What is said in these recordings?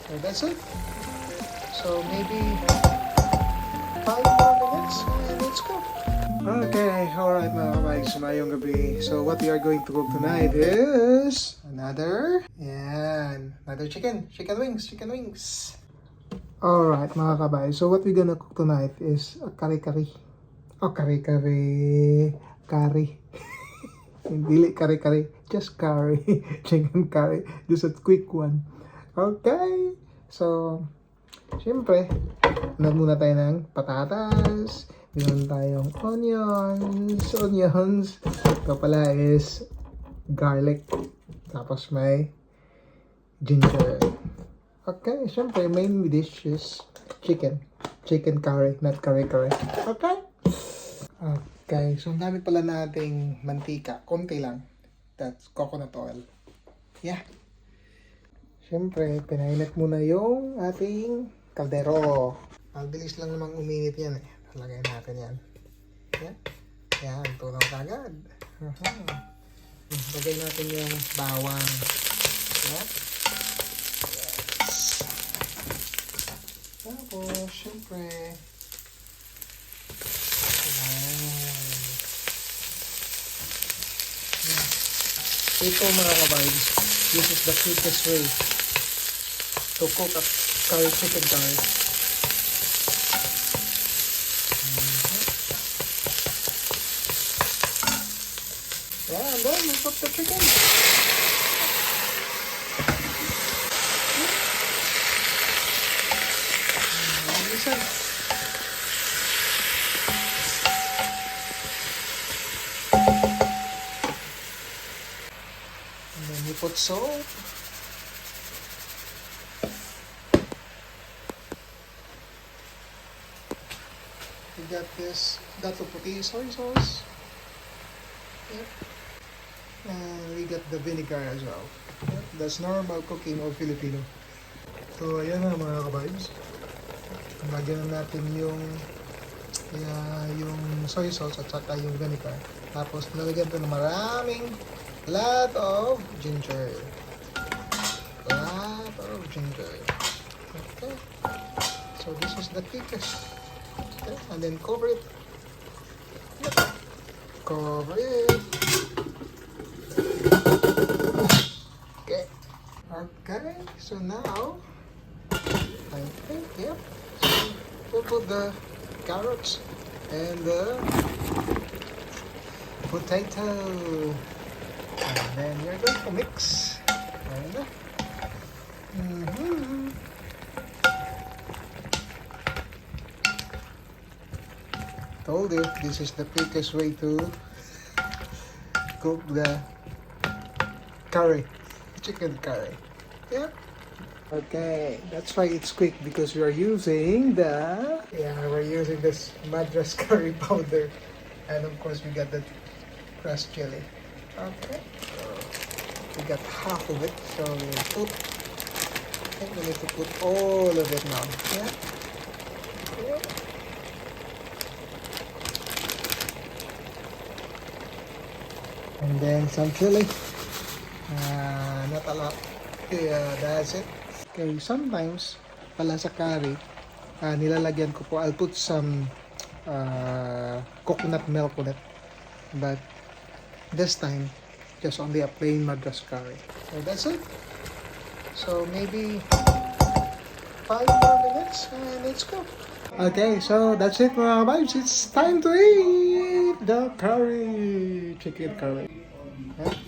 So that's it. So maybe 5 more minutes and let's go. Okay, alright mga kabags, mayong gabi. So what we are going to cook tonight is another chicken wings. Alright mga kabags, so what we gonna cook tonight is a kare-kare. Oh, kare-kare. Dili kare-kare, just curry. Chicken curry, just a quick one. Okay, so syempre, muna tayo ng patatas. Meron tayong onions. Ito pala is garlic. Tapos may ginger. Okay, syempre, main dish is chicken curry, not curry. Okay, so ang dami pala nating mantika. Konti lang. That's coconut oil. Yeah. Syempre, pinainit muna yung ating kaldero. Mabilis lang namang uminit yan eh. Lagay natin yan. Yan. Yan, tunaw kagad. Lagay natin yung bawang. Yan. Yes. Tapos, syempre, ito mga kabags, this is the quickest way to cook a chicken curry. Yeah, and then we cook the chicken. Listen. And then you put salt. We got this dato puti soy sauce. Yep. And we got the vinegar as well. Yep. That's normal cooking of Filipino. So ayan na mga kabaybs. Lagyan na natin yung soy sauce at saka yung vinegar. Tapos nalagyan ito ng maraming lot of ginger. Okay. So this is the quickest. Okay. And then cover it. Yep. Cover it. Okay, so now I think, yep. So we'll put the carrots and the potato, and then you're going to mix. Told you this is the quickest way to cook the chicken curry. Yeah. Okay, that's why it's quick, because we're using this Madras curry powder, and of course we got the crushed chili. Okay, so we got half of it, so I think we need to put all of it now. Yeah. And then some chili. Not a lot. Yeah, that's it. Okay, sometimes pala sa curry, nilalagyan ko po, I'll put some coconut milk on it. But this time, just only a plain Madras curry. So that's it. So maybe 5 more minutes and let's go. Okay, so that's it mga vibes. It's time to eat the chicken curry. Okay?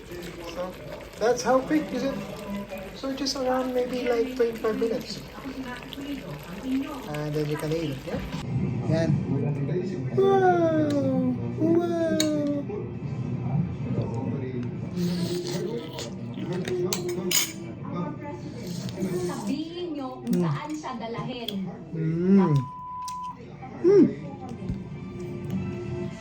So that's how quick is it? So just around maybe like 25 minutes. And then you can eat it, yeah? Yan. Wow! Sabihin nyo kung saan siya dalahin.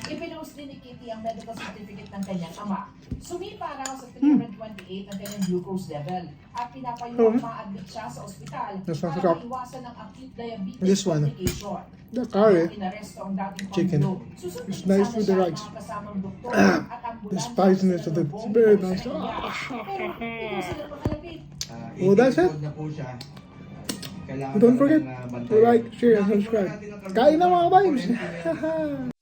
Ipinost din ni Kitty ang medical certificate ng kanyang ama. Sumipa raw sa 328 ang kanyang glucose level at pinapayuwang ma-admit siya sa ospital para maiwasan ng acute diabetes complication. The curry Inaresto ang dating chicken. Pangulo. It's nice with the rice. Kasamang doktor at The spiciness of it. It's very nice. Pero hindi sila pakalapit. Oh, that's it? Kailangan Don't forget talagang, to like, share, and Lagi po subscribe. natin ang Kain na mga vibes! kuryente na yan.